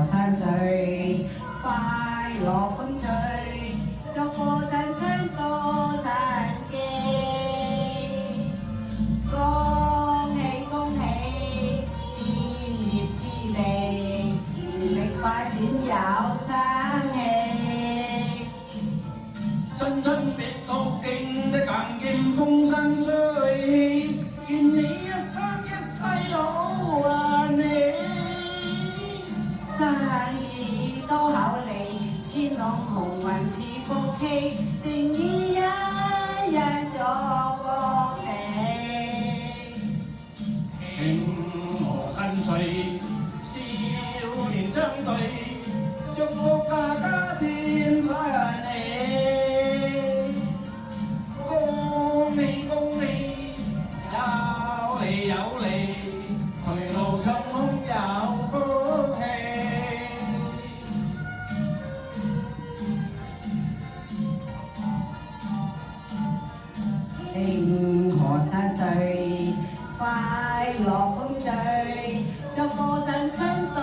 山水，快樂風趣，祝福陣親多神機。恭喜恭喜，專業之地，全力發展有生氣。新春別途徑的硬劍風生水起，願你一生一世好運氣。生意多口利，天朗紅運似福氣，誠意一日祝福你。慶賀新歲，少年相對，祝福大家添新氣。恭喜恭喜，有利有利，隨路暢通有福氣。慶賀山水，快樂風趣，祝福陣親多